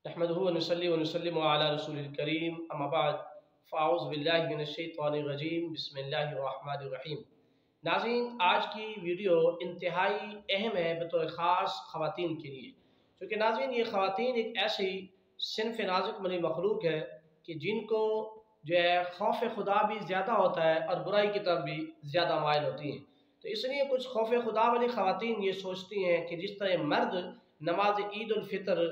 नहमदुहु व नसल्ली व नुसल्लिमु अला रसूलिल करीम अम्मा बाद फ़अऊज़ु बिल्लाहि मिनश शैतानिर रजीम बिस्मिल्लाहिर रहमानिर रहीम। नाज़रीन, आज की वीडियो इंतहाई अहम है बतौर ख़ास ख़वातीन के लिए, क्योंकि नाज़रीन ये ख़वातीन एक ऐसी सिन्फ़ नाज़ुक बनी मखलूक है कि जिनको जो है खौफ खुदा भी ज़्यादा होता है और बुराई की तरफ भी ज़्यादा माइल होती हैं। तो इसलिए कुछ खौफ खुदा वाली ख़वातीन ये सोचती हैं कि जिस तरह मर्द नमाज ईद उल फितर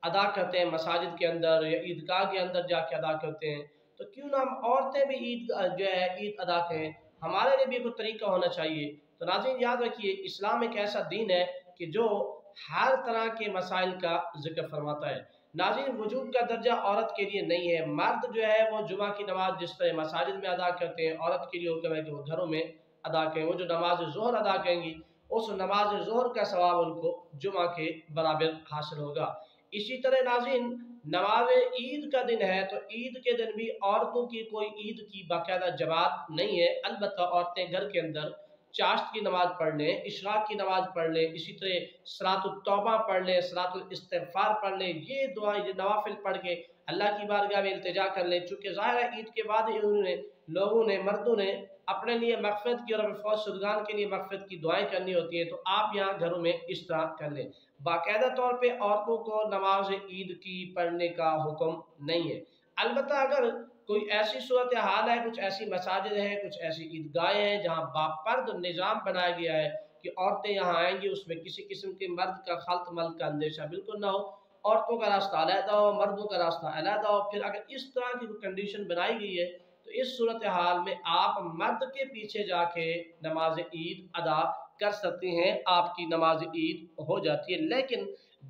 अदा करते हैं मसाजिद के अंदर या ईदगाह के अंदर जाके अदा करते हैं, तो क्यों ना हम औरतें भी ईद जो है ईद अदा करें, हमारे लिए भी कोई तरीका होना चाहिए। तो नाज़रीन याद रखिए, इस्लाम एक ऐसा दीन है कि जो हर तरह के मसाइल का जिक्र फरमाता है। नाज़रीन, वजूब का दर्जा औरत के लिए नहीं है। मर्द जो है वो जुमा की नमाज जिस तरह मसाजिद में अदा करते हैं, औरत के लिए हुक्म है कि वो घरों में अदा करें। वो जो नमाज ज़ोहर अदा करेंगी उस नमाज ज़ोहर का सवाब उनको जुमा के बराबर हासिल होगा। इसी तरह नाज़रीन, नमाज ईद का दिन है तो ईद के दिन भी औरतों की कोई ईद की बाकायदा जमात नहीं है। अलबत्ता औरतें घर के अंदर चाश्त की नमाज पढ़ लें, इशराक की नमाज पढ़ लें, इसी तरह सलातुत तौबा पढ़ लें, सलातुल इस्तिग़फ़ार पढ़ लें। ये दुआ ये नवाफिल पढ़ के अल्लाह की बारगाह में इल्तिजा कर लें। चूँकि ज़ाहिर है ईद के बाद ही लोगों ने मर्दों ने अपने लिए मग़फ़िरत की और फ़ौज शुदगान के लिए मग़फ़िरत की दुआएं करनी होती हैं। तो आप यहाँ घरों में इस तरह कर लें। बाकायदा तौर पे औरतों को नमाज ईद की पढ़ने का हुक्म नहीं है। अलबत्ता अगर कोई ऐसी सूरत हाल है, कुछ ऐसी मसाजिद हैं, कुछ ऐसी ईदगाहें हैं जहाँ बापर्द निज़ाम बनाया गया है कि औरतें यहाँ आएंगी, उसमें किसी किस्म के मर्द का खल्त मल्त का अंदेशा बिल्कुल ना हो, औरतों का रास्ता अलहदा हो, मर्दों का रास्ता अलहदा हो। फिर अगर इस तरह की कंडीशन बनाई गई है तो इस सूरत हाल में आप मर्द के पीछे जाके नमाज ईद अदा कर सकती हैं, आपकी नमाज ईद हो जाती है। लेकिन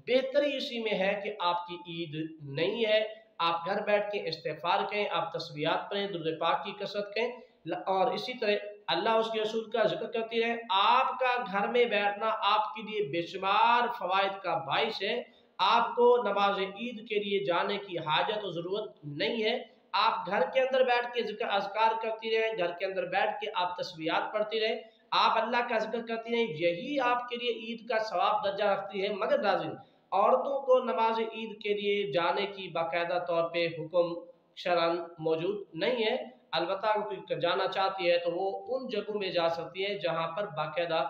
बेहतरी इसी में है कि आपकी ईद नहीं है। आप घर बैठ के इस्तिग़फ़ार करें, आप तस्बीहात पढ़ें, दुरूद पाक की कसरत करें और इसी तरह अल्लाह उसके रसूल का जिक्र करती रहे। आपका घर में बैठना आपके लिए बेशुमार फ़वाइद का बाइस है। आपको नमाज ईद के लिए जाने की हाजत और ज़रूरत नहीं है। आप घर के अंदर बैठ के ज़िक्र अज़कार करती रहें, घर के अंदर बैठ के आप तस्बीहात पढ़ती रहें, आप अल्लाह का ज़िक्र करती रहें, यही आपके लिए ईद का सवाब दर्जा रखती है। मगर नाज़रीन, औरतों को नमाज ईद के लिए जाने की बाकायदा तौर पे हुक्म शरअन मौजूद नहीं है। अलबत्ता अगर कोई जाना चाहती है तो वो उन जगहों में जा सकती है जहाँ पर बाकायदा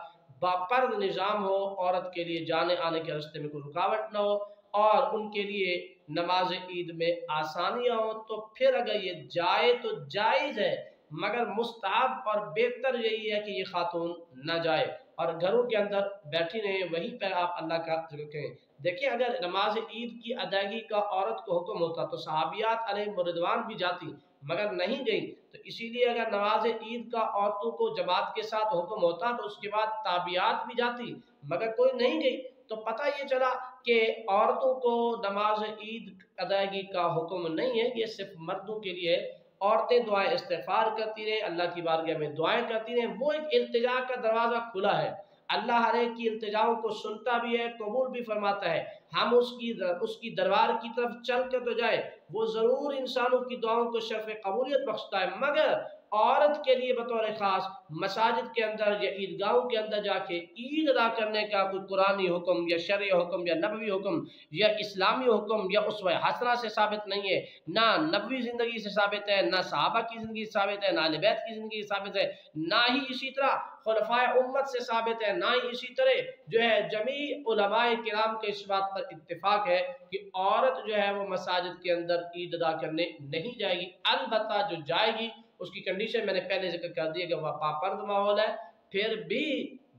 बापर्द निज़ाम हो, औरत के लिए जाने आने के रास्ते में कोई रुकावट ना हो और उनके लिए नमाज ईद में आसानियाँ हो। तो फिर अगर ये जाए तो जायज़ है, मगर मुस्तहब और बेहतर यही है कि ये खातून न जाए और घरों के अंदर बैठी रहें, वहीं पर आप अल्लाह का ज़िक्र करें। देखिए, अगर नमाज ईद की अदायगी का औरत को हुक्म होता तो सहाबियात अलैहिम रिज़वान भी जाती, मगर नहीं गई। तो इसीलिए अगर नमाज ईद का औरतों को जमात के साथ हुक्म होता तो उसके बाद ताबियात भी जाती, मगर कोई नहीं गई। तो पता ये चला कि औरतों को नमाज ईद अदायगी का हुक्म नहीं है, ये सिर्फ मर्दों के लिए है। औरतें दुआएं इस्तिग़फ़ार करती रहें, अल्लाह की बारगाह में दुआएं करती रहें, वो एक इल्तिजा का दरवाज़ा खुला है। अल्लाह हर एक की इल्तिजाओं को सुनता भी है, कबूल भी फरमाता है। हम उसकी दरबार की तरफ चल कर तो जाए, वो ज़रूर इंसानों की दुआओं को शर्फ़ कबूलियत बख्शता है। मगर औरत के लिए बतौर ख़ास मसाजिद के अंदर या ईदगाहों के अंदर जाके ईद अदा करने का कोई कुरानी हुक्म या शरई हुक्म या नबवी हुक्म या इस्लामी हुक्म या उसवे हसना से साबित नहीं है। ना नबवी ज़िंदगी से साबित है, ना सहाबा की ज़िंदगी से साबित है, ना अहले बैत की ज़िंदगी से साबित है, ना ही इसी तरह खुलफाए उम्मत से साबित है, ना ही इसी तरह जो है जमी उलमाए किराम के इस बात पर इत्तिफाक है कि औरत जो है वो मसाजिद के अंदर ईद अदा करने नहीं जाएगी। अलबत्ता जो जाएगी उसकी कंडीशन मैंने पहले जिक्र कर दी है कि वह पापर्द माहौल है। फिर भी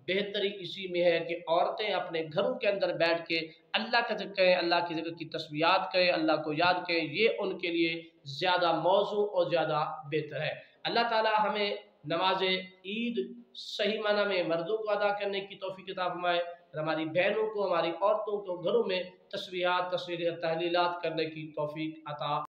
बेहतरी इसी में है कि औरतें अपने घरों के अंदर बैठ के अल्लाह का जिक्र करें, अल्लाह की जिक्र की तस्बीहात करें, अल्लाह को याद करें। ये उनके लिए ज़्यादा मौजू और ज़्यादा बेहतर है। अल्लाह ताला हमें नमाज ईद सही माना में मर्दों को अदा करने की तौफीक अता फरमाए और हमारी बहनों को, हमारी औरतों को घरों में तस्बीहात, तहलीलात करने की तौफीक अता